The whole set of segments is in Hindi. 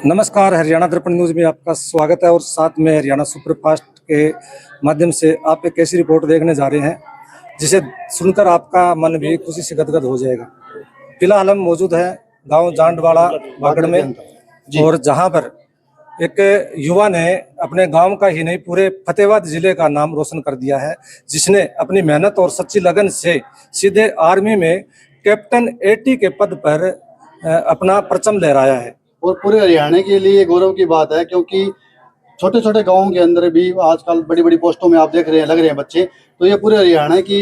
नमस्कार, हरियाणा दर्पण न्यूज में आपका स्वागत है और साथ में हरियाणा सुपरफास्ट के माध्यम से आप एक ऐसी रिपोर्ट देखने जा रहे हैं जिसे सुनकर आपका मन भी खुशी से गदगद हो जाएगा। फिलहाल हम मौजूद हैं गांव जांडवाड़ा बागड़ में और जहां पर एक युवा ने अपने गांव का ही नहीं पूरे फतेहाबाद जिले का नाम रोशन कर दिया है, जिसने अपनी मेहनत और सच्ची लगन से सीधे आर्मी में कैप्टन 80 के पद पर अपना परचम लहराया है। और पूरे हरियाणा के लिए गौरव की बात है, क्योंकि छोटे छोटे गांवों के अंदर भी आजकल बड़ी बड़ी पोस्टों में आप देख रहे हैं लग रहे हैं बच्चे। तो ये पूरे हरियाणा की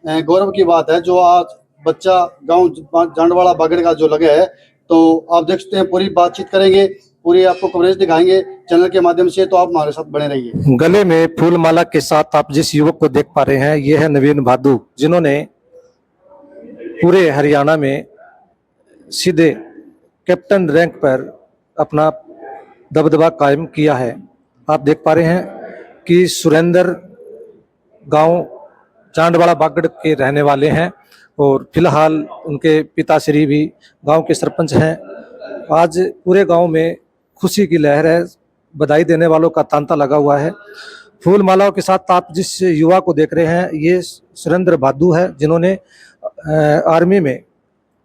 गौरव की बात है जो आज बच्चा गांव जांडवाड़ा बागड़ का जो लगे है। तो आप देख सकते हैं, पूरी बातचीत करेंगे, पूरी आपको कवरेज दिखाएंगे चैनल के माध्यम से, तो आप हमारे साथ बने रहिए। गले में फूल माला के साथ आप जिस युवक को देख पा रहे हैं, ये है नवीन भादु, जिन्होंने पूरे हरियाणा में सीधे कैप्टन रैंक पर अपना दबदबा कायम किया है। आप देख पा रहे हैं कि सुरेंद्र गांव जांडवाड़ा बागड़ के रहने वाले हैं और फिलहाल उनके पिताश्री भी गांव के सरपंच हैं। आज पूरे गांव में खुशी की लहर है, बधाई देने वालों का तांता लगा हुआ है। फूल मालाओं के साथ आप जिस युवा को देख रहे हैं, ये सुरेंद्र भादु है, जिन्होंने आर्मी में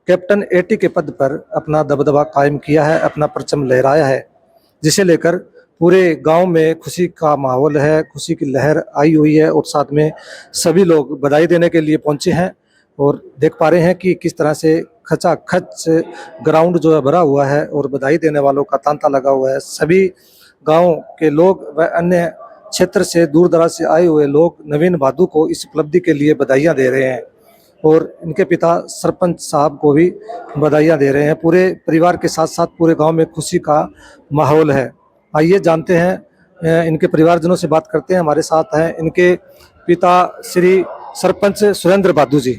कैप्टन 80 के पद पर अपना दबदबा कायम किया है, अपना परचम लहराया है, जिसे लेकर पूरे गांव में खुशी का माहौल है, खुशी की लहर आई हुई है और साथ में सभी लोग बधाई देने के लिए पहुंचे हैं। और देख पा रहे हैं कि किस तरह से खचाखच ग्राउंड जो है भरा हुआ है और बधाई देने वालों का तांता लगा हुआ है। सभी गांव के लोग व अन्य क्षेत्र से दूर दराज से आए हुए लोग नवीन भादु को इस उपलब्धि के लिए बधाइयाँ दे रहे हैं और इनके पिता सरपंच साहब को भी बधाइयाँ दे रहे हैं। पूरे परिवार के साथ साथ पूरे गांव में खुशी का माहौल है। आइए जानते हैं, इनके परिवारजनों से बात करते हैं। हमारे साथ हैं इनके पिता श्री सरपंच सुरेंद्र भादु जी।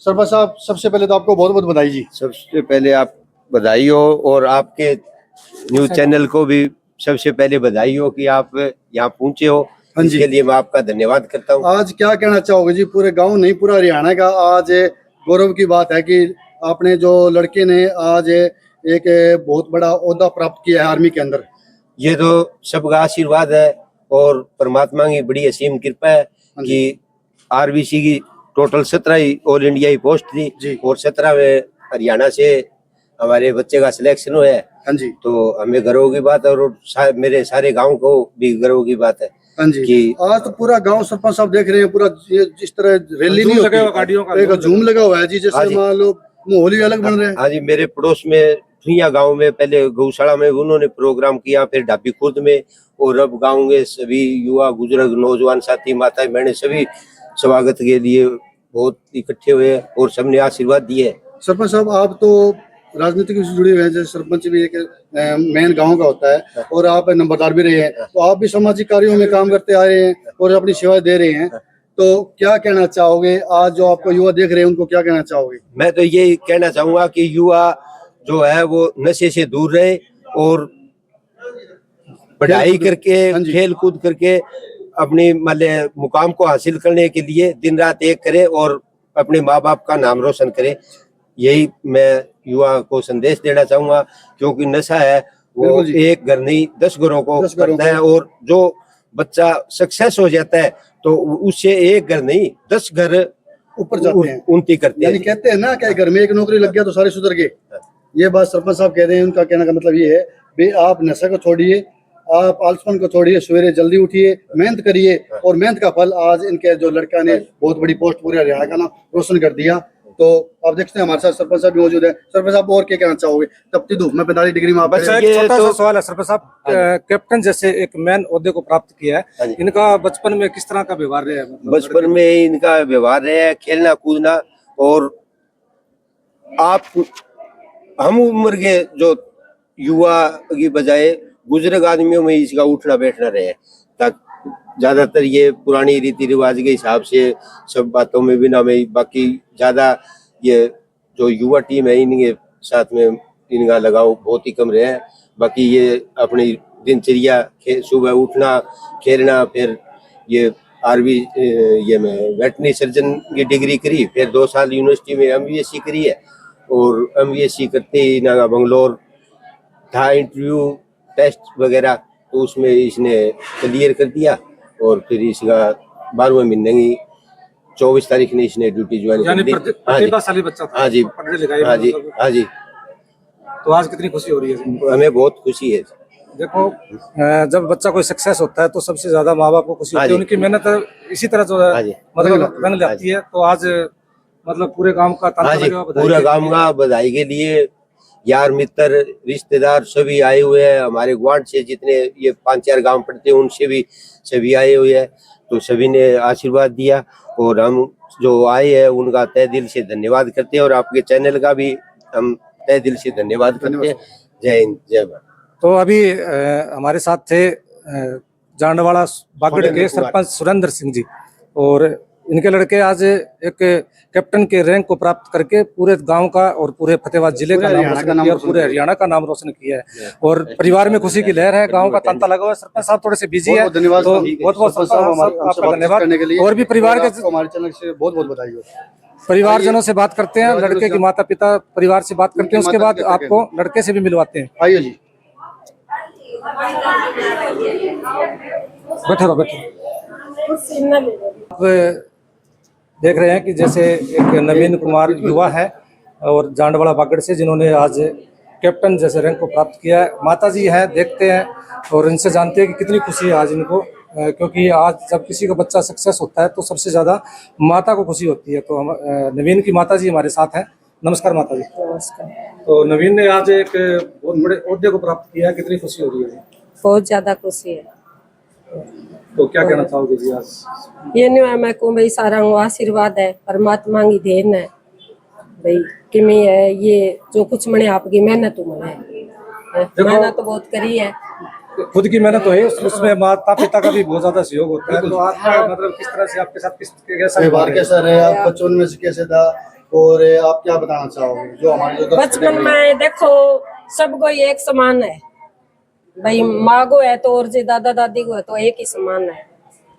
सरपंच साहब, सबसे पहले तो आपको बहुत बहुत बधाई जी। सबसे पहले आप बधाई हो और आपके न्यूज चैनल को भी सबसे पहले बधाई हो कि आप यहाँ पहुंचे हो। इसके लिए मैं आपका धन्यवाद करता हूँ। आज क्या कहना चाहोगे जी? पूरे गांव नहीं, पूरा हरियाणा का आज गौरव की बात है कि आपने जो लड़के ने आज एक बहुत बड़ा ओहदा प्राप्त किया है आर्मी के अंदर। ये तो सबका आशीर्वाद है और परमात्मा की बड़ी असीम कृपा है कि आरबीसी की टोटल 17 ही ऑल इंडिया की पोस्ट थी और 17 में हरियाणा से हमारे बच्चे का सिलेक्शन हुआ है। हाँ जी, तो हमें गर्व की बात है और मेरे सारे गांव को भी गर्व की बात है। हाँ जी, कि आज तो पूरा गांव सरपंच साहब देख रहे हैं, पूरा ये जिस तरह रैली नहीं होती, गाड़ियों का एक झूम लगा हुआ है जी, जैसे मान लो माहौल भी अलग बन रहे हैं। हाँ जी, मेरे पड़ोस में ठुइया गांव में पहले गौशाला में उन्होंने प्रोग्राम किया, फिर ढाबी खुर्द में, और अब गांव के सभी युवा बुजुर्ग नौजवान साथी माताएं बहनें सभी स्वागत के लिए बहुत इकट्ठे हुए और सबने आशीर्वाद दिए। सरपंच साहब, आप तो राजनीति से जुड़े हुए हैं, जैसे सरपंच भी एक मेन गांव का होता है और आप नंबरदार भी रहे हैं, तो आप भी सामाजिक कार्यों में काम करते आ रहे हैं और अपनी सेवा दे रहे हैं। तो क्या कहना चाहोगे आज जो आपको युवा देख रहे हैं, उनको क्या कहना चाहोगे? मैं तो ये कहना चाहूंगा कि युवा जो है वो नशे से दूर रहे और पढ़ाई करके खेल कूद करके अपनी मुकाम को हासिल करने के लिए दिन रात एक करे और अपने माँ बाप का नाम रोशन करे। यही मैं युवा को संदेश देना चाहूंगा, क्योंकि नशा है वो एक घर नहीं 10 घरों को करता है और जो बच्चा सक्सेस हो जाता है तो उससे एक घर नहीं 10 घर ऊपर जाते हैं, उन्नति करते हैं। यानी कहते हैं ना कि घर में एक नौकरी लग गया तो सारे सुधर गए। ये बात सरपंच साहब कह रहे हैं, उनका कहने का मतलब ये है भाई आप नशा को छोड़िए, आप आलसपन को छोड़िए, सवेरे जल्दी उठिए, मेहनत करिए और मेहनत का फल आज इनके जो लड़का ने बहुत बड़ी पोस्ट पूरे हरियाणा का नाम रोशन कर दिया। तो आप देखते हैं हमारे साथ सरपंच साहब भी मौजूद है। सरपंच साहब, और क्या कहना चाहोगे? तपती धूप में 45 डिग्री में आप एक छोटा सा सवाल है सरपंच साहब, कैप्टन जैसे एक मैन ओहदे को प्राप्त किया है, इनका बचपन में किस तरह का व्यवहार रहा है? बचपन में इनका व्यवहार रहा है खेलना कूदना, और आप हम उम्र के जो युवा की बजाय बुजुर्ग आदमियों में इसका उठना बैठना रहे, ताकि ज्यादातर ये पुरानी रीति रिवाज के हिसाब से सब बातों में बिना में, बाकी ज्यादा ये जो युवा टीम है इनके साथ में इनका लगाव बहुत ही कम रहा है। बाकी ये अपनी दिनचर्या सुबह उठना खेलना, फिर ये आरबी ये मैं वेटनरी सर्जन की डिग्री करी, फिर 2 साल यूनिवर्सिटी में MBSc करी है और MBSc करते ही ना बंगलोर था इंटरव्यू टेस्ट वगैरह, तो उसमें इसने क्लियर कर दिया और फिर इसका 12वें महीने की 24 तारीख ने इसने ड्यूटी ज्वाइन कर दी। हाँ जी, प्रतिभाशाली बच्चा था, हाँ जी, पढ़ने लिखाई हाँ जी, मतलब। हाँ जी, तो आज कितनी खुशी हो रही है। हमें बहुत खुशी है। देखो जब बच्चा कोई सक्सेस होता है तो सबसे ज्यादा माँ बाप को खुशी हाँ होती है, जी। उनकी मेहनत इसी तरह जो है हाँ जी। मतलब रंग लाती है। तो आज मतलब पूरे गांव का तांता हाँ जी, लगा हुआ बधाई पूरा के गांव लिए। का बधाई के लिए यार मित्र रिश्तेदार सभी आए हुए हैं, हमारे ग्वांड से जितने ये 5-4 गांव पड़ते हैं उनसे भी सभी आए हुए हैं, तो सभी ने आशीर्वाद दिया और हम जो आए हैं उनका तहे दिल से धन्यवाद करते हैं और आपके चैनल का भी हम तहे दिल से धन्यवाद करते हैं। जय हिंद, जय भारत। तो अभी हमारे साथ थे जांडवाड़ा बागड़ के सरपंच सुरेंद्र सिंह जी, और इनके लड़के आज एक कैप्टन के रैंक को प्राप्त करके पूरे गांव का और पूरे फतेहाबाद जिले का नाम रोशन किया और पूरे हरियाणा का नाम रोशन किया है। और परिवार में खुशी की लहर है, गांव का तांता लगा हुआ है। सरपंच साहब थोड़े से बिजी है, धन्यवाद, तो बहुत बहुत आपका धन्यवाद। और भी परिवार के हमारे चैनल से बहुत बहुत बधाई हो। परिवारजनों से बात करते हैं, लड़के की माता पिता परिवार से बात करते हैं, उसके बाद आपको लड़के से भी मिलवाते हैं। आइए जी, बैठे रहो, बैठे रहो। आप देख रहे हैं कि जैसे एक नवीन कुमार युवा है और जांडवाड़ा बागड़ से, जिन्होंने आज कैप्टन जैसे रैंक को प्राप्त किया है। माता जी है, देखते हैं और इनसे जानते हैं कि कितनी खुशी है आज इनको, क्योंकि आज जब किसी का बच्चा सक्सेस होता है तो सबसे ज्यादा माता को खुशी होती है। तो हम नवीन की माता जी हमारे साथ हैं। नमस्कार माता जी। नमस्कार। तो नवीन ने आज एक बहुत बड़े ओहदे को प्राप्त किया, कितनी खुशी हो रही है? बहुत ज्यादा खुशी है। तो क्या कहना चाहोगे जी आज? ये नहीं है मैं को भाई सारा आशीर्वाद है, परमात्मा की देन है भाई, किमी है ये जो कुछ मैंने आपकी मेहनत मेहनत तो बहुत करी है। खुद की मेहनत तो है, उसमें माता पिता का भी बहुत ज्यादा सहयोग होता है। तो आपका मतलब किस तरह से आपके साथ कैसा व्यवहार कैसा रहे, आप बचपन में से कैसे था और आप क्या बताना चाहोगे जो हमारे जो बचपन में देखो सब कोई एक समान है भाई, माँ को है तो और जी दादा दादी को है तो एक ही समान है।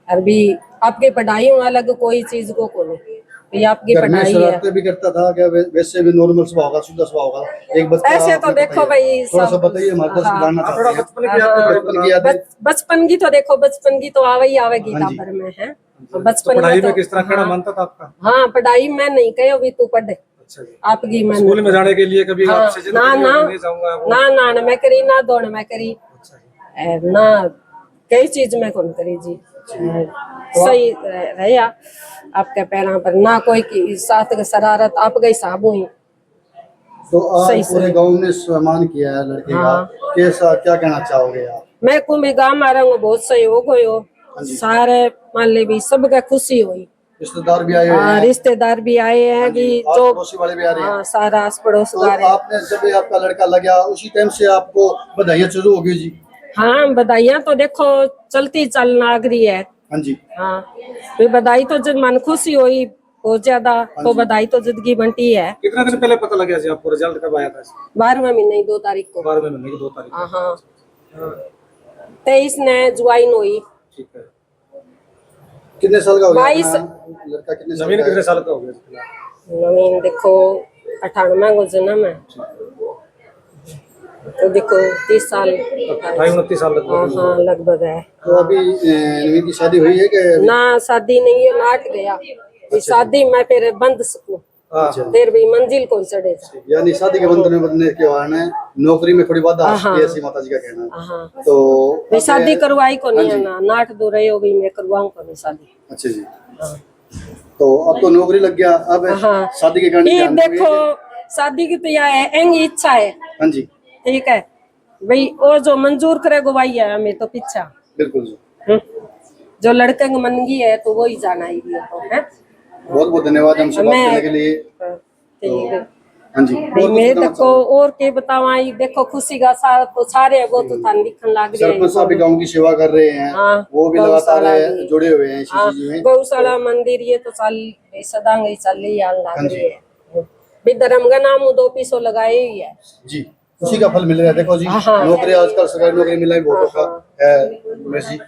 अभी आपकी पढ़ाई अलग कोई चीज को नहीं, ये आपकी घर में पढ़ाई है। शरारतें भी करता था क्या? वैसे भी नॉर्मल स्वभाव होगा, शुद्ध स्वभाव होगा एक बच्चा? ऐसे तो देखो भाई थोड़ा सा बताइए, हमारे को जानना चाहते हैं। बचपन की याद है? बचपन की तो देखो, बचपन की तो आवेगी तापर में है। बचपन पढ़ाई में में किस तरह कहना मानता था आपका? हाँ पढ़ाई में नहीं कहो भी तू पढ़। अच्छा जी। आपकी मैं स्कूल में जाने के लिए कभी हाँ, आपसे जिद ना करी ना कि नहीं जाऊंगा वो? ना मैं करी ना दौड़ मैं करी अच्छा जी। ना कई चीज में कौन करी जी। सही रहा आपके पैरों पर, ना कोई की साथ की शरारत आप गई साहब हुई। तो आप सही पूरे सही। गांव ने सम्मान किया है लड़के का, हाँ। कैसा क्या कहना चाहोगे आप? मैं को भी गाँव मारा बहुत सहयोग हो सारे मान ले भी सबका खुशी हुई। रिश्तेदार भी आए हुए हैं, रिश्तेदार भी आए हैं भी आस जो पड़ोसी वाले भी आ रहे हैं। हाँ सारा आस पड़ोस तो आपने जब ये आपका लड़का लगा उसी टाइम से आपको बधाइयाँ शुरू हो गई जी? हाँ बधाइयाँ तो देखो चलती चलना अगरी है। हाँ जी, हाँ तो बधाई तो जब मन खुशी हुई बहुत ज्यादा, तो बधाई तो जिंदगी बनती है। कितना दिन पहले पता लगा जी आपको? रिजल्ट कब आया था? 12वें महीने 2 तारीख को। 12वें महीने की 2 तारीख को। हाँ 23 ने ज्वाइन हुई। ठीक है। कितने साल का हो गया 22 अपना लड़का? कितने साल नवीन का कितने है? साल का हो गया? नवीन देखो 98 को जन्म है, तो देखो 30 साल 28-29 साल हाँ लगभग। हाँ लगभग है। तो अभी नवीन की शादी हुई है कि? ना शादी नहीं है, नाट गया भी शादी में फिर बंद सकूं, हाँ। फिर भी मंजिल को चढ़े जा। यानी शादी के बंधन में बंधने के बाद में नौकरी में थोड़ी बाधा आ सकती है, ऐसी माता जी का कहना है। हाँ तो भी शादी करवाई को नहीं है ना, नाट दो रहे हो भी मैं करवाऊं को नहीं शादी। अच्छा जी, तो अब तो नौकरी लग गया, अब हाँ। शादी के करने ये की देखो शादी की तो यह है एंगी इच्छा है, हाँ जी ठीक है भाई, और जो मंजूर करे गवाही है हमें तो पीछा। बिल्कुल जी। जो लड़के की मनगी है तो वो ही जाना ही है। बहुत बहुत धन्यवाद हमसे बात करने के लिए। ठीक है हाँ जी, भाई मैं देखो और के बतावा, देखो खुशी का साथ तो सारे वो तो थान दिखन लाग रहे सरपंच साहब भी गांव की सेवा कर रहे हैं। हाँ, वो भी लगातार जुड़े हुए हैं इसी हाँ, चीज में। गौशाला मंदिर ये तो चल सदा ही चल रही लाग रही है भी, धर्म का नाम 2 पीसो लगाए ही है जी, उसी का फल मिल रहा है। देखो जी, हाँ। नौकरी आजकल सरकारी नौकरी मिलना ही बहुत औखा है उमेश जी।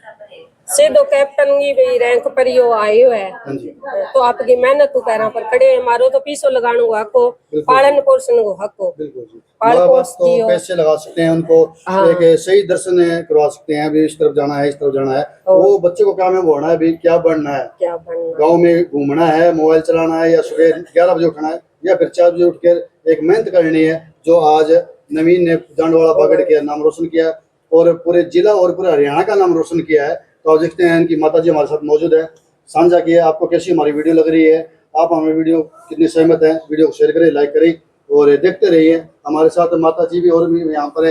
सीधो कैप्टन की भी रैंक पर ही वो आए हुए है। हाँ जी। तो आपकी मेहनत तो पैरों पर खड़े हैं, मारो तो पीसो लगाने को हको, पालन पोषण को हको, बिल्कुल जी। पाल माँ बाप पोष तो दियो। पैसे लगा सकते हैं, उनको हाँ। एक सही दर्शन करवा सकते हैं, अभी इस तरफ जाना है, इस तरफ जाना है। वो बच्चे को काम है बढ़ना है, भी क्या बढ़ना है, क्या बनना, गांव में घूमना है, मोबाइल चलाना है, या सुबह 11 बजे उठना है, या फिर 4 बजे उठकर एक मेहनत करनी है, जो आज नवीन ने दांडवाला पकड़ के नाम रोशन किया और पूरे जिला और पूरे हरियाणा का नाम रोशन किया है। तो आप देखते हैं इनकी माता जी हमारे साथ मौजूद है, साझा किया। आपको कैसी हमारी वीडियो लग रही है, आप हमारी वीडियो कितनी सहमत है, वीडियो को शेयर करें, लाइक करें और देखते रहिए। हमारे साथ माता जी भी और भी यहाँ पर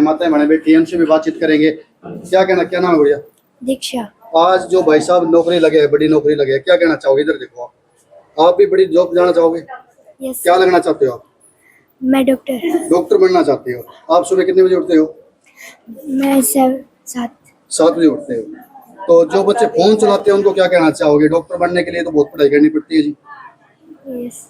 माताएं बहने बैठी हैं, उनसे भी बातचीत करेंगे। क्या कहना, क्या नाम है भैया? दीक्षा। आज जो भाई साहब नौकरी लगे हैं, बड़ी नौकरी लगे हैं, क्या कहना चाहोगे? इधर देखो, आप भी बड़ी जॉब जाना चाहोगे? यस। क्या लगना चाहते हो आप? मैं डॉक्टर। डॉक्टर बनना चाहते हो? आप सुबह कितने बजे उठते हो? मैं 7 बजे उठते हो। तो जो बच्चे फोन चलाते हैं उनको क्या कहना चाहोगे? डॉक्टर बनने के लिए तो बहुत पढ़ाई करनी पड़ती है जी। यस।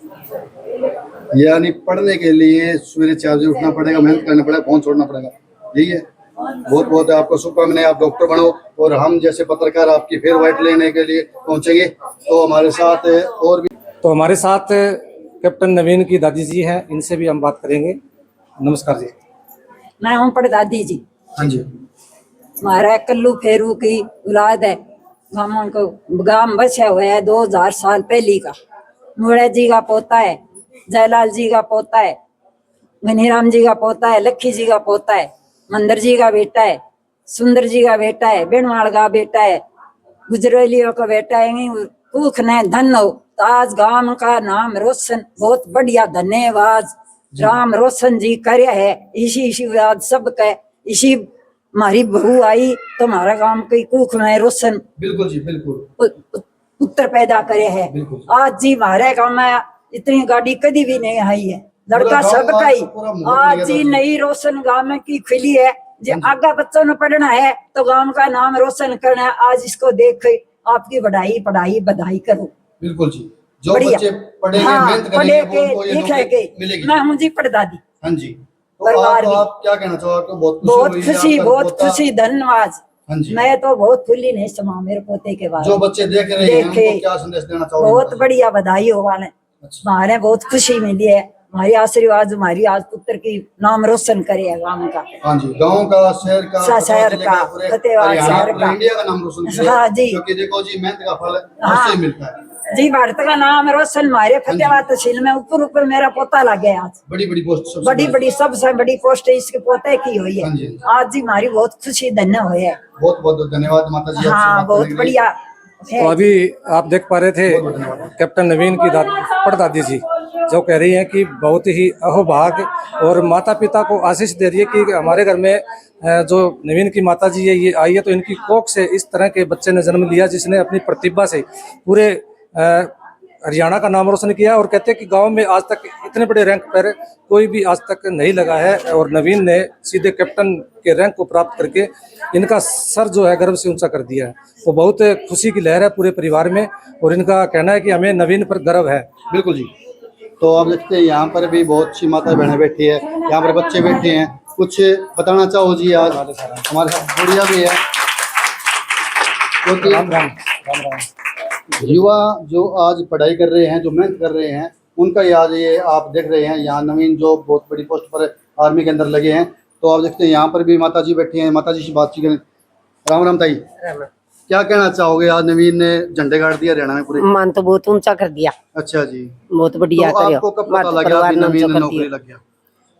यानी पढ़ने के लिए सवेरे 4 बजे उठना पड़ेगा, मेहनत करना पड़ेगा, फोन छोड़ना पड़ेगा, यही है। बहुत बहुत आपको शुभकामनाएं, आप डॉक्टर बनो और हम जैसे पत्रकार आपकी फिर वाइट लेने के लिए पहुंचेंगे। तो हमारे साथ और भी, तो हमारे साथ कैप्टन नवीन की दादी जी हैं, इनसे भी हम बात करेंगे। नमस्कार जी। मैं हूँ परदादी जी। हाँ जी। हमारा कल्लू फेरू की औलाद है। हम को गांव बसा हुआ है 2000 साल पहले का। नूड़ा जी का पोता है, जयलाल जी का पोता है, घनीराम जी का पोता है, लक्खी जी का पोता है, मंदर जी का बेटा है, सुंदर जी का बेटा है, बेणवाल का बेटा है, गुजरेलियों का बेटा है। भूख ने धन हो तो आज गांव का नाम रोशन, बहुत बढ़िया, धन्यवाद। राम रोशन जी करे है, इसी बात सब कह, इसी हमारी बहू आई तो हमारा गांव की कुख में रोशन बिल्कुल जी, बिल्कुल पुत्र पैदा करे है। आज जी हमारे गांव में इतनी गाड़ी कभी भी नहीं आई है, लड़का सब का ही। आज जी नई रोशन गांव में की खुली है, जो आगे बच्चों ने पढ़ना है तो गांव का नाम रोशन करना है। आज इसको देख आपकी पढ़ाई बधाई करो। बिल्कुल जी। जो बढ़िया। बच्चे पढ़ेंगे, हाँ, मेहनत पढ़े करेंगे, के वो उनको ये लिखे नौकरी के मिलेगी। मैं हूँ जी परदादी। हाँ जी। तो परिवार भी। आप क्या कहना चाहो? आपको बहुत बहुत हुई, खुशी, आपका बहुत पोता- खुशी, धन्यवाद। हाँ जी। मैं तो बहुत खुली नहीं समा मेरे पोते के बाद। जो बच्चे देख रहे हैं उनको क्या संदेश देना चाहोगे? बहुत बढ़िया बधाई हो वाले। अच्छा। हमारे बहुत खुशी मिली है, हमारी आशीर्वाद हमारी आज पुत्र की नाम रोशन करे है गांव का। हाँ जी, गांव का, शहर का, शहर जिले का, पूरे फतेहाबाद हरियाणा, शहर पूरे का। इंडिया का नाम रोशन किया। हाँ जी। क्योंकि देखो जी, मेहनत का फल हाँ। उससे ही मिलता है जी। भारत का नाम रोशन हमारे फतेहाबाद तहसील में ऊपर मेरा पोता लग गया। आज बड़ी बड़ी पोस्ट, बड़ी सबसे बड़ी पोस्ट इसके पोते की हुई है। हाँ जी। आज जी हमारी बहुत खुशी धन्य हुई है। बहुत बहुत धन्यवाद माता जी, आपसे हाँ, बात बहुत करने के लिए। बढ़िया है। तो अभी आप देख पा रहे थे कैप्टन नवीन की परदादी जी जो कह रही हैं कि बहुत ही अहोभाग और माता पिता को आशीष दे रही है कि हमारे घर में जो नवीन की माता जी है ये आई है तो इनकी कोख से इस तरह के बच्चे ने जन्म लिया जिसने अपनी प्रतिभा से पूरे हरियाणा का नाम रोशन किया। और कहते हैं कि गांव में आज तक इतने बड़े रैंक पर कोई भी आज तक नहीं लगा है और नवीन ने सीधे कैप्टन के रैंक को प्राप्त करके इनका सर जो है गर्व से ऊंचा कर दिया है। तो बहुत खुशी की लहर है पूरे परिवार में और इनका कहना है कि हमें नवीन पर गर्व है। बिल्कुल जी। तो आप देखते हैं यहाँ पर भी बहुत सी माता बहनें बैठी है, यहाँ पर बच्चे बैठे हैं। कुछ बताना चाहो जी? आज हमारे साथ गुड़िया भी है, क्योंकि राम राम। युवा जो आज पढ़ाई कर रहे हैं, जो मेहनत कर रहे हैं, उनका याद ये आप देख रहे हैं। यहाँ नवीन जो बहुत बड़ी पोस्ट पर आर्मी के अंदर लगे हैं। तो आप देखते हैं यहाँ पर भी माता जी बैठी हैं, माता जी से बातचीत करें। राम राम ताई, क्या कहना चाहोगे? आज नवीन ने झंडे गाड़ दिया हरियाणा में पूरे। मान तो बहुत ऊंचा कर दिया। अच्छा जी। बहुत बढ़िया तो करियो। आपको कब मां पता तो लगा परिवार कि ने नवीन ऊंचा ने कर नौकरी दिया। लग गया?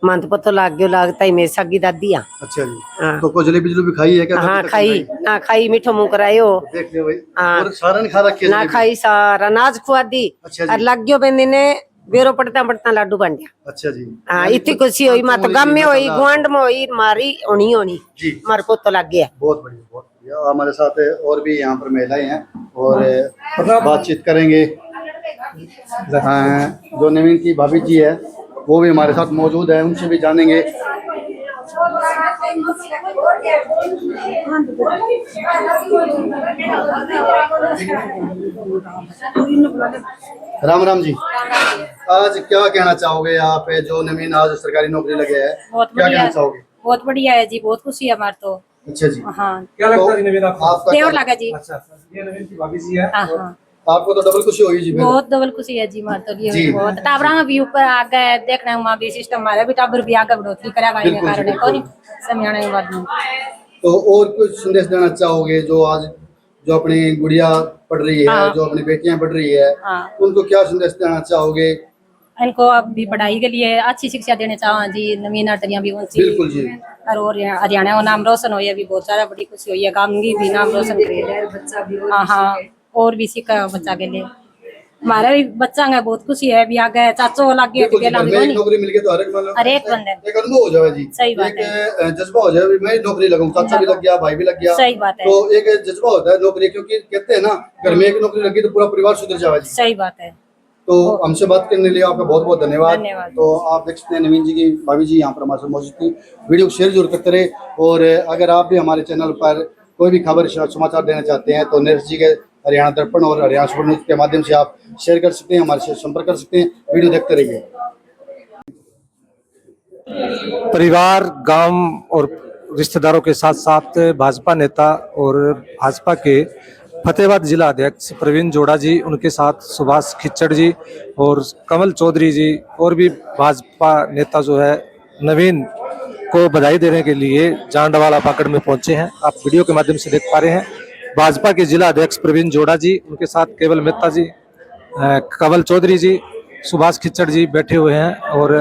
मान तो पता लग गयो, लगता है मेरी सगी दादी। अच्छा जी। हाँ। तो कोई जलेबी जलेबी खाई है क्या? हाँ तक खाई ना खाई, मीठो मुंह करायो। देख लियो भाई। हाँ। और सारा नहीं खा रखी है ना जलेबी? खाई सारा नाज खुआ दी। अच्छा जी। और लग गयो बेंदी ने बेरो पड़ता पड़ता लाडू बन गया। अच्छा जी। हाँ, इतनी खुशी हुई, मत गम में हुई, गुआंढ में हुई, मारी होनी जी। मार को तो लग गया। बहुत बढ़िया, बहुत बढ़िया। हमारे साथ और भी यहाँ पर महिलाएं हैं और बातचीत करेंगे। जो नवीन की भाभी जी है वो भी हमारे साथ मौजूद है, उनसे भी जानेंगे। राम राम जी। आज क्या कहना चाहोगे आप? जो नवीन आज सरकारी नौकरी लगे है, बहुत क्या बढ़िया कहना चाहोगे? बहुत बढ़िया है जी, बहुत खुशी है हमारे तो। अच्छा जी। हाँ क्या लगता तो है नवीन आपको? आपका देवर क्या- लगा जी। अच्छा ये नवीन की भाभी जी है। हाँ हाँ आपको तो डबल खुशी होगी जी फिर। बहुत डबल खुशी है जी मार तो जी। लिए बहुत टाबरा में भी ऊपर आ गए देखने में भी सिस्टम हमारे भी टाबर भी आगे बढ़ोतरी करेगा इनके बिल्कुल जी, कारण है बिल्कुल। कौन समझाने के बाद में तो और कुछ संदेश देना चाहोगे जो आज जो अपनी गुड़िया पढ़ रही है, हाँ। जो अपनी बेटियां पढ़ रही है, हाँ उनको क्या संदेश देना चाहोगे? इनको अब भी पढ़ाई के लिए अच्छी शिक्षा देने चाहो जी नवीन अटरियां भी ऊंची बिल्कुल जी। और हरियाणा का नाम रोशन हो ये भी बहुत सारा बड़ी खुशी हुई है गांव की भी नाम रोशन करे बच्चा भी हाँ हाँ और भी सीखा बच्चा के लिए हमारे भी बच्चा है बहुत खुशी है भी आ गए चाचो लग गए बिल्कुल जी, अकेला घर भी में एक कोनी नौकरी मिल गई तो हर एक मतलब हर एक बंदे एक अनुभव हो जाए जी। सही बात एक जज्बा हो जाए भी मैं नौकरी लगूं, चाचा भी लग गया, भाई भी लग गया। सही बात है। तो एक जज्बा होता है नौकरी, क्योंकि कहते हैं ना घर में एक नौकरी लगी तो पूरा परिवार सुधर जाए जी। सही बात है तो हमसे बात करने के लिए आपका बहुत बहुत धन्यवाद। धन्यवाद। तो आप देख सकते हैं नवीन जी की भाभी जी यहाँ पर हमारे साथ मौजूद थी। वीडियो को शेयर जरूर करते रहे, और अगर आप भी हमारे चैनल पर कोई भी खबर समाचार देना चाहते हैं तो नीरज जी के हरियाणा दर्पण और हरियाणा सुपर न्यूज के माध्यम से आप शेयर कर सकते हैं, हमारे से संपर्क कर सकते हैं। वीडियो देखते रहिए। परिवार, गांव और रिश्तेदारों के साथ साथ भाजपा नेता और भाजपा के फतेहाबाद जिला अध्यक्ष प्रवीण जोड़ा जी, उनके साथ सुभाष खिच्चड़ जी और कमल चौधरी जी और भी भाजपा नेता जो है नवीन को बधाई देने के लिए जांडवाला पाकड़ में पहुंचे हैं। आप वीडियो के माध्यम से देख पा रहे हैं भाजपा के जिला अध्यक्ष प्रवीण जोड़ा जी, उनके साथ केवल मेहता जी, कमल चौधरी जी, सुभाष खिच्चड़ जी बैठे हुए हैं और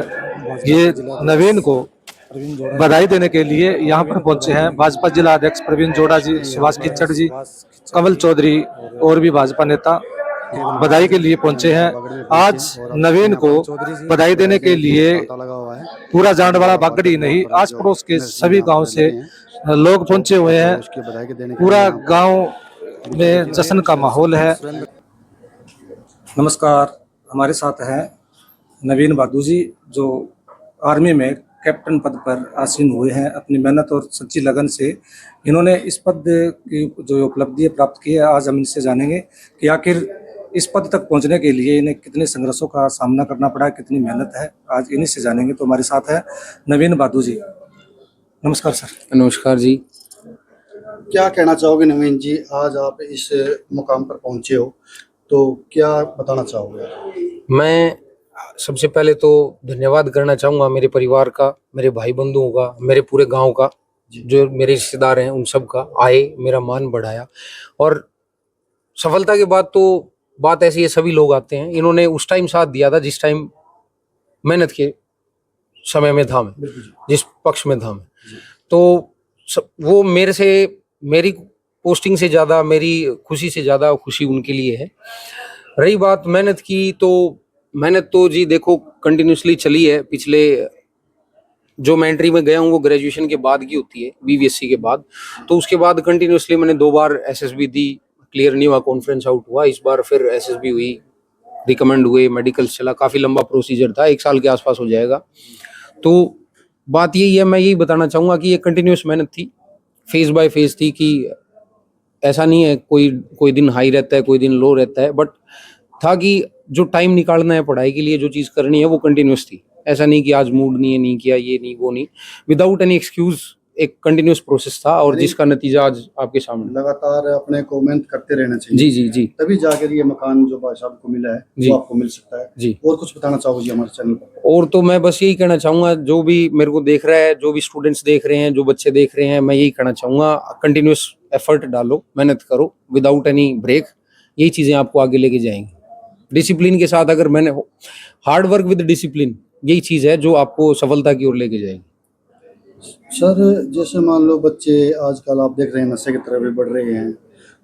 ये नवीन को बधाई देने के लिए यहाँ पर पहुंचे हैं। भाजपा जिला अध्यक्ष प्रवीण जोड़ा जी, सुभाष खिच्चड़ जी, कमल चौधरी और भी भाजपा नेता बधाई के लिए पहुंचे हैं। आज नवीन को बधाई देने के लिए पूरा जांडवाला बागड़ी नहीं, आस पड़ोस के सभी गांव से लोग पहुंचे हुए हैं। पूरा गांव में जश्न का माहौल है। नमस्कार, हमारे साथ हैं नवीन भादू जी, जो आर्मी में कैप्टन पद पर आसीन हुए हैं। अपनी मेहनत और सच्ची लगन से इन्होंने इस पद की जो उपलब्धि प्राप्त की है, आज हम इनसे जानेंगे कि आखिर इस पद तक पहुंचने के लिए इन्हें कितने संघर्षों का सामना करना पड़ा, कितनी मेहनत है, आज इन्हीं से जानेंगे। तो हमारे साथ है नवीन भादू जी। नमस्कार सर। नमस्कार जी। क्या कहना चाहोगे नवीन जी, आज आप इस मुकाम पर पहुंचे हो, तो क्या बताना चाहोगे? मैं सबसे पहले तो धन्यवाद करना चाहूँगा मेरे परिवार का, मेरे भाई बंधुओं का, मेरे पूरे गांव का, जो मेरे रिश्तेदार हैं उन सब का आए, मेरा मान बढ़ाया। और सफलता के बाद तो बात ऐसी है, सभी लोग आते हैं। इन्होंने उस टाइम साथ दिया था जिस टाइम मेहनत के समय में था मैं, जिस पक्ष में था मैं। तो वो मेरे से, मेरी पोस्टिंग से ज़्यादा, मेरी खुशी से ज़्यादा खुशी उनके लिए है। रही बात मेहनत की, तो मेहनत तो जी देखो कंटिन्यूसली चली है। पिछले जो मैं एंट्री में गया हूँ वो ग्रेजुएशन के बाद की होती है, बीवीएससी के बाद। तो उसके बाद कंटिन्यूसली मैंने 2 बार एसएसबी दी, क्लियर नहीं हुआ, कॉन्फ्रेंस आउट हुआ। इस बार फिर एसएसबी हुई, रिकमेंड हुए, मेडिकल्स चला, काफ़ी लंबा प्रोसीजर था, 1 साल के आसपास हो जाएगा। तो बात यही है, मैं यही बताना चाहूँगा कि ये कंटिन्यूस मेहनत थी, फेज बाय फेज थी, कि ऐसा नहीं है कोई दिन हाई रहता है, कोई दिन लो रहता है, बट था कि जो टाइम निकालना है पढ़ाई के लिए, जो चीज़ करनी है वो कंटिन्यूस थी। ऐसा नहीं कि आज मूड नहीं है, नहीं किया, ये नहीं वो नहीं, विदाउट एनी एक्सक्यूज एक कंटिन्यूस प्रोसेस था, और जिसका नतीजा आज आपके सामने। लगातार अपने को मेहनत करते रहना चाहिए। जी जी जी। तभी जाकर ये मकान जो भाई साहब को मिला है जी। वो आपको मिल सकता है जी। और कुछ बताना चाहोगे जी हमारे चैनल पर? और तो मैं बस यही कहना चाहूँगा, जो भी मेरे को देख रहा है, जो भी स्टूडेंट्स देख रहे हैं, जो बच्चे देख रहे हैं, मैं यही कहना चाहूँगा, कंटिन्यूस एफर्ट डालो, मेहनत करो विदाउट एनी ब्रेक। यही चीज़ें आपको आगे लेके जाएंगी। डिसिप्लिन के साथ, अगर मैंने हार्ड वर्क विद डिसिप्लिन, यही चीज़ है जो आपको सफलता की ओर लेके जाएगी। सर, जैसे मान लो बच्चे आजकल आप देख रहे हैं नशे की तरफ भी बढ़ रहे हैं,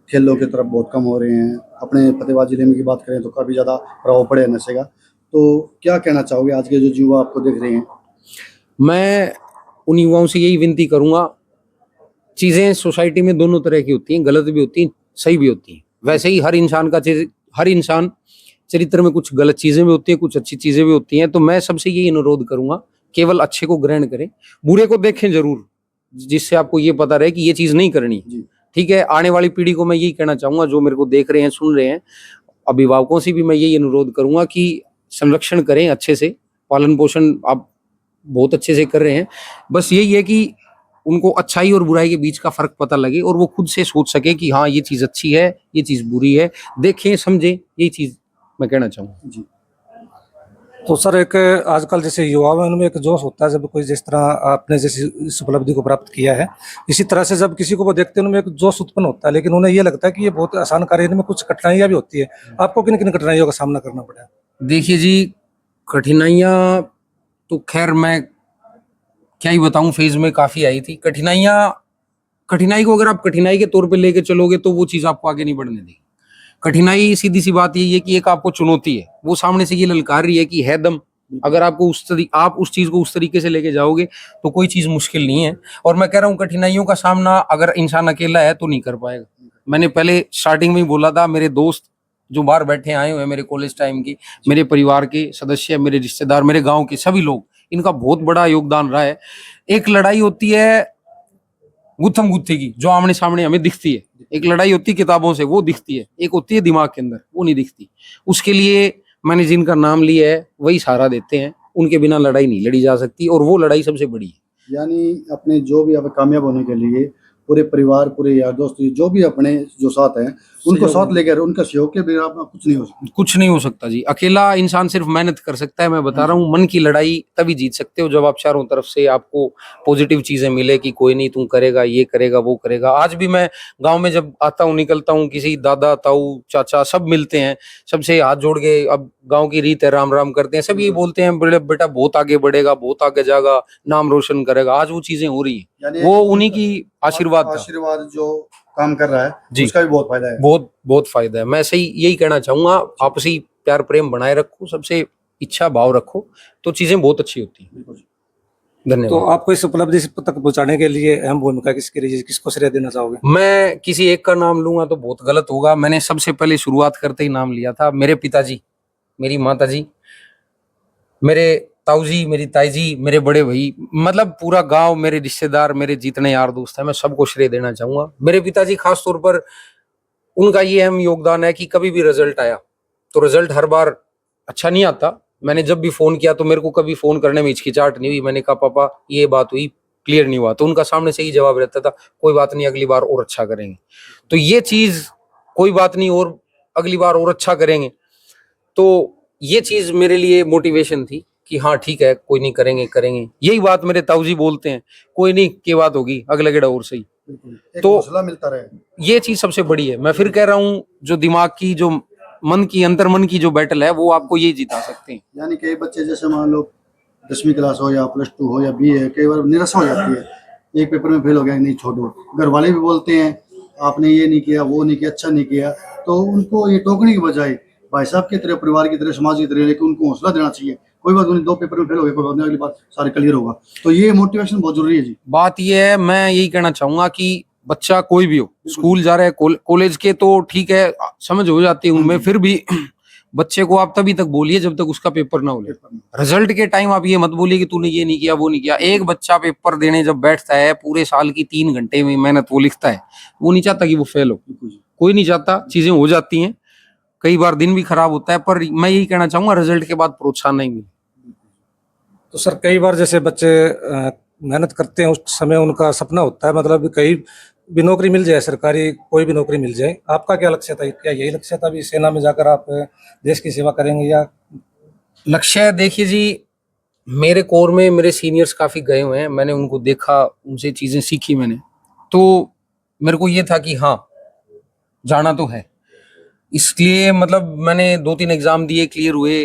खेलों की तरफ बहुत कम हो रहे हैं। अपने फतेहाबाद जिले में की बात करें तो काफ़ी ज़्यादा प्रभाव पड़े है नशे का। तो क्या कहना चाहोगे आज के जो युवा आपको देख रहे हैं? मैं उन युवाओं से यही विनती करूँगा, चीज़ें सोसाइटी में दोनों तरह की होती हैं, गलत भी होती हैं, सही भी होती हैं। वैसे ही हर इंसान चरित्र में कुछ गलत चीज़ें भी होती हैं, कुछ अच्छी चीज़ें भी होती हैं। तो मैं सबसे यही अनुरोध करूँगा, केवल अच्छे को ग्रहण करें, बुरे को देखें जरूर, जिससे आपको ये पता रहे कि ये चीज़ नहीं करनी। ठीक है, आने वाली पीढ़ी को मैं यही कहना चाहूँगा, जो मेरे को देख रहे हैं, सुन रहे हैं, अभिभावकों से भी मैं यही अनुरोध करूँगा कि संरक्षण करें अच्छे से, पालन पोषण आप बहुत अच्छे से कर रहे हैं। बस यही है कि उनको अच्छाई और बुराई के बीच का फर्क पता लगे और वो खुद से सोच सके कि हाँ ये चीज अच्छी है, ये चीज बुरी है, देखें समझे, यही चीज मैं कहना चाहूँगा। जी। तो सर एक आजकल जैसे युवाओं में उनमें एक जोश होता है, जब कोई जिस तरह आपने जैसे इस उपलब्धि को प्राप्त किया है, इसी तरह से जब किसी को वो देखते हैं उनमें एक जोश उत्पन्न होता है, लेकिन उन्हें ये लगता है कि ये बहुत आसान कार्य है, इनमें कुछ कठिनाइयां भी होती है। आपको किन किन कठिनाइयों का सामना करना पड़ा? देखिए जी, कठिनाइयाँ तो खैर मैं क्या ही बताऊं, फेज में काफी आई थी कठिनाई को अगर आप कठिनाई के तौर पे लेके चलोगे तो वो चीज आपको आगे नहीं बढ़ने देगी। कठिनाई सीधी सी बात यही है कि एक आपको चुनौती है, वो सामने से ये ललकार रही है कि है दम, अगर आपको आप उस चीज को उस तरीके से लेके जाओगे तो कोई चीज मुश्किल नहीं है। और मैं कह रहा हूँ कठिनाइयों का सामना अगर इंसान अकेला है तो नहीं कर पाएगा। मैंने पहले स्टार्टिंग में ही बोला था, मेरे दोस्त जो बाहर बैठे आए हुए हैं, मेरे कॉलेज टाइम के, मेरे परिवार के सदस्य, मेरे रिश्तेदार, मेरे गाँव के सभी लोग, इनका बहुत बड़ा योगदान रहा है। एक लड़ाई होती है गुत्थम गुत्थी की, जो आमने सामने हमें दिखती है, एक लड़ाई होती है किताबों से, वो दिखती है, एक होती है दिमाग के अंदर, वो नहीं दिखती। उसके लिए मैंने जिनका नाम लिया है वही सहारा देते हैं, उनके बिना लड़ाई नहीं लड़ी जा सकती और वो लड़ाई सबसे बड़ी है। यानी अपने जो भी आप कामयाब होने के लिए पूरे परिवार, पूरे यार दोस्त, जो भी अपने जो साथ हैं, उनको साथ लेकर, उनका सहयोग के बिना कुछ नहीं हो सकता। कुछ नहीं हो सकता जी। अकेला इंसान सिर्फ मेहनत कर सकता है। मैं बता रहा हूँ, मन की लड़ाई तभी जीत सकते हो जब आप चारों तरफ से आपको पॉजिटिव चीजें मिले कि कोई नहीं, तुम करेगा, ये करेगा, वो करेगा। आज भी मैं गांव में जब आता हूँ, निकलता हूँ, किसी दादा, ताऊ, चाचा सब मिलते हैं, सबसे हाथ जोड़ के, अब गाँव की रीत है, राम राम करते हैं, सब ये बोलते हैं बेटा बहुत आगे बढ़ेगा, बहुत आगे जाएगा, नाम रोशन करेगा। आज वो चीजें हो रही है, वो उन्हीं की आशीर्वाद जो काम कर रहा है जी, उसका भी बहुत फायदा है। बहुत फायदा है। मैं सही यही कहना चाहूंगा, आपसी प्यार प्रेम बनाए रखो, सबसे इच्छा भाव रखो, तो चीजें बहुत अच्छी होती हैं। धन्यवाद। तो आपको इस उपलब्धि तक पहुंचाने के लिए अहम भूमिका किसकी रही है, किसको श्रेय देना चाहोगे? मैं किसी एक का नाम लूंगा तो बहुत गलत होगा। मैंने सबसे पहले शुरुआत करते ही नाम लिया था मेरे पिताजी, मेरी माताजी, मेरे ताऊजी, मेरी ताईजी, मेरे बड़े भाई, मतलब पूरा गांव, मेरे रिश्तेदार, मेरे जितने यार दोस्त हैं, मैं सबको श्रेय देना चाहूंगा। मेरे पिताजी खास तौर पर, उनका ये अहम योगदान है कि कभी भी रिजल्ट आया तो रिजल्ट हर बार अच्छा नहीं आता। मैंने जब भी फोन किया तो मेरे को कभी फोन करने में हिचकिचाहट नहीं हुई। मैंने कहा पापा ये बात हुई, क्लियर नहीं हुआ, तो उनका सामने से ही जवाब रहता था, कोई बात नहीं, अगली बार और अच्छा करेंगे। तो ये चीज, कोई बात नहीं और अगली बार और अच्छा करेंगे, तो ये चीज मेरे लिए मोटिवेशन थी कि हाँ ठीक है, कोई नहीं, करेंगे। यही बात मेरे ताऊजी बोलते हैं, कोई नहीं की बात होगी, अगला गेड़ा और सही। तो हौसला मिलता रहे, ये चीज सबसे बड़ी है। मैं फिर कह रहा हूँ, जो दिमाग की, जो मन की, अंतर मन की जो बैटल है, वो आपको ये जिता सकते हैं। यानी कई बच्चे जैसे मान लो 10वीं क्लास हो या +2 हो या BA, कई बार निराशा हो जाती है, एक पेपर में फेल हो गया, नहीं छोड़ो, घर वाले भी बोलते हैं आपने ये नहीं किया, वो नहीं किया, अच्छा नहीं किया, तो उनको ये टोकने की बजाय भाई साहब की तरह, परिवार की तरह, समाज की तरह लेकिन उनको हौसला देना चाहिए, कोई बात नहीं, 2 पेपर में फेल हो गए, कोई बात नहीं, अगली बार सारे क्लियर होगा। तो ये मोटिवेशन बहुत जरूरी है जी। बात ये है, मैं यही कहना चाहूंगा कि बच्चा कोई भी हो, स्कूल जा रहा है, कॉलेज के तो ठीक है, समझ हो जाती है उनमें, फिर भी बच्चे को आप तभी तक बोलिए जब तक उसका पेपर ना हो ले। रिजल्ट के टाइम आप ये मत बोलिए कि तूने ये नहीं किया, वो नहीं किया। एक बच्चा पेपर देने जब बैठता है, पूरे साल की 3 घंटे में मेहनत वो लिखता है, वो नहीं चाहता कि वो फेल हो, कोई नहीं चाहता। चीजें हो जाती हैं, कई बार दिन भी खराब होता है, पर मैं यही कहना चाहूंगा, रिजल्ट के बाद प्रोत्साहन नहीं मिले। तो सर कई बार जैसे बच्चे मेहनत करते हैं, उस समय उनका सपना होता है, मतलब कहीं भी नौकरी मिल जाए, सरकारी कोई भी नौकरी मिल जाए। आपका क्या लक्ष्य था? क्या यही लक्ष्य था भी सेना में जाकर आप देश की सेवा करेंगे, या लक्ष्य? देखिए जी, मेरे कोर में मेरे सीनियर्स काफी गए हुए हैं, मैंने उनको देखा, उनसे चीजें सीखी मैंने, तो मेरे को ये था कि हाँ जाना तो है। इसलिए मतलब मैंने 2-3 एग्जाम दिए, क्लियर हुए,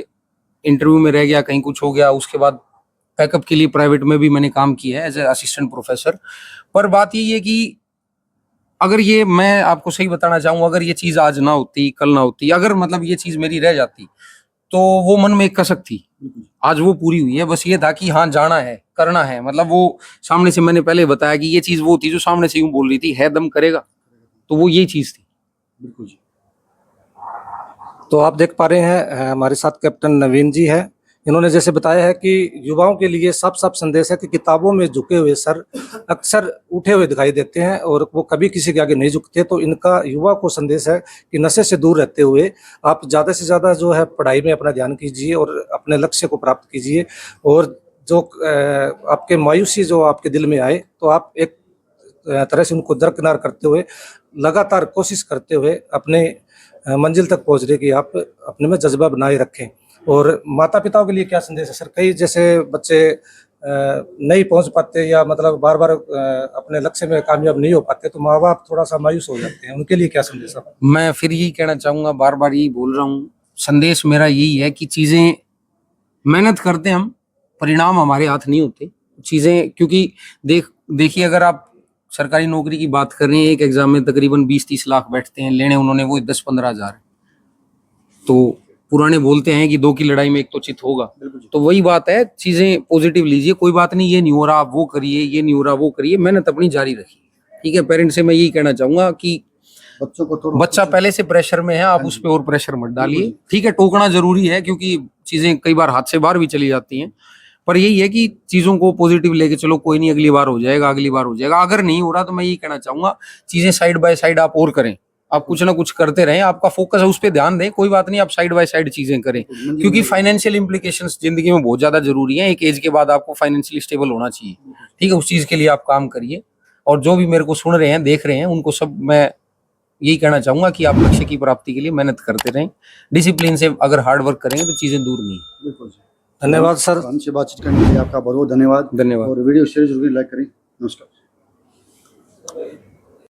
इंटरव्यू में रह गया, कहीं कुछ हो गया, उसके बाद बैकअप के लिए प्राइवेट में भी मैंने काम किया है एज ए असिस्टेंट प्रोफेसर। पर बात यही है कि अगर ये, मैं आपको सही बताना चाहूंगा, अगर ये चीज आज ना होती, कल ना होती, अगर मतलब ये चीज मेरी रह जाती, तो वो मन में एक कसक थी, आज वो पूरी हुई है। बस ये था कि हाँ जाना है, करना है, मतलब वो सामने से, मैंने पहले बताया कि ये चीज वो थी जो सामने से यूं बोल रही थी, है दम करेगा, तो वो यही चीज थी। बिल्कुल जी। तो आप देख पा रहे हैं हमारे साथ कैप्टन नवीन जी है। इन्होंने जैसे बताया है कि युवाओं के लिए साफ साफ संदेश है कि किताबों में झुके हुए सर अक्सर उठे हुए दिखाई देते हैं और वो कभी किसी के आगे नहीं झुकते। तो इनका युवा को संदेश है कि नशे से दूर रहते हुए आप ज़्यादा से ज़्यादा जो है पढ़ाई में अपना ध्यान कीजिए और अपने लक्ष्य को प्राप्त कीजिए। और जो आपके मायूसी जो आपके दिल में आए, तो आप एक तरह से उनको दरकिनार करते हुए लगातार कोशिश करते हुए अपने मंजिल तक पहुंचने की आप अपने में जज्बा बनाए रखें। और माता पिताओं के लिए क्या संदेश है सर? कई जैसे बच्चे नहीं पहुंच पाते या मतलब बार बार अपने लक्ष्य में कामयाब नहीं हो पाते, तो माँ बाप थोड़ा सा मायूस हो जाते हैं, उनके लिए क्या संदेश है? मैं फिर यही कहना चाहूंगा, बार बार यही बोल रहा हूँ, संदेश मेरा यही है कि चीजें मेहनत करते हम, परिणाम हमारे हाथ नहीं होते चीजें, क्योंकि देखिए अगर आप सरकारी नौकरी की बात कर रहे हैं, एक एग्जाम में तकरीबन 20-30 लाख बैठते हैं, लेने उन्होंने वो 10-15 हजार। तो पुराने बोलते हैं कि 2 की लड़ाई में 1 तो चित होगा। तो वही बात है, चीजें पॉजिटिव लीजिए, कोई बात नहीं, ये नहीं हो रहा आप वो करिए, ये नहीं हो रहा वो करिए, मेहनत अपनी जारी रखिए। ठीक है, पेरेंट्स से मैं यही कहना चाहूंगा कि बच्चों को तो बच्चा पहले से प्रेशर में है, आप उस पर और प्रेशर मत डालिए। ठीक है, टोकना जरूरी है क्योंकि चीजें कई बार हाथ से बाहर भी चली जाती हैं, पर यही है कि चीजों को पॉजिटिव लेके चलो, कोई नहीं, अगली बार हो जाएगा, अगली बार हो जाएगा। अगर नहीं हो रहा तो मैं यही कहना चाहूंगा, चीजें साइड बाय साइड आप और करें, आप कुछ ना कुछ करते रहें, आपका फोकस है उस पर ध्यान दें, कोई बात नहीं, आप साइड बाय साइड चीजें करें, क्योंकि फाइनेंशियल इंप्लीकेशंस जिंदगी में बहुत ज्यादा जरूरी है। एक एज के बाद आपको फाइनेंशियली स्टेबल होना चाहिए। ठीक है, उस चीज के लिए आप काम करिए। और जो भी मेरे को सुन रहे हैं, देख रहे हैं, उनको सब मैं यही कहना चाहूंगा कि आप लक्ष्य की प्राप्ति के लिए मेहनत करते रहें, डिसिप्लिन से अगर हार्ड वर्क करेंगे तो चीजें दूर नहीं है। बिल्कुल। धन्यवाद सर। हमसे बातचीत करने के लिए आपका बहुत बहुत धन्यवाद। धन्यवाद। और वीडियो शेयर जरूर लाइक करें। नमस्कार।